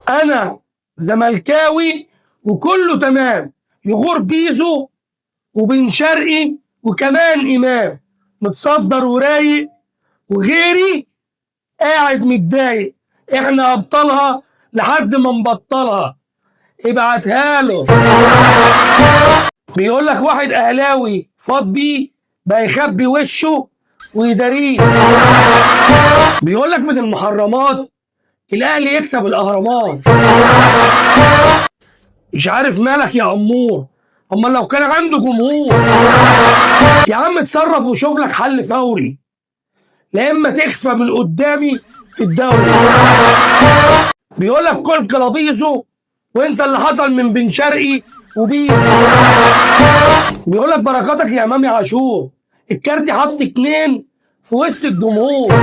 انا زملكاوي وكله تمام، يغور بيزو وبن شرقي وكمان امام، متصدر ورايق، وغيري قاعد متضايق. احنا ابطالها لحد ما نبطلها. ابعتها له. بيقول لك واحد اهلاوي فاض بيه بقى يخبي وشه ويداريه. بيقول لك من المحرمات الاهلي يكسب الاهرامات. مش عارف مالك يا عمور، اما لو كان عنده جمهور يا عم اتصرف وشوف لك حل فوري، لا اما تخفى من قدامي في الدوري. بيقول لك كل كلابيزو وانسى اللي حصل من بن شرقي وبيزو. بيقول لك بركاتك يا امام يا عاشور، الكارتي حط 2 في وسط الجمهور.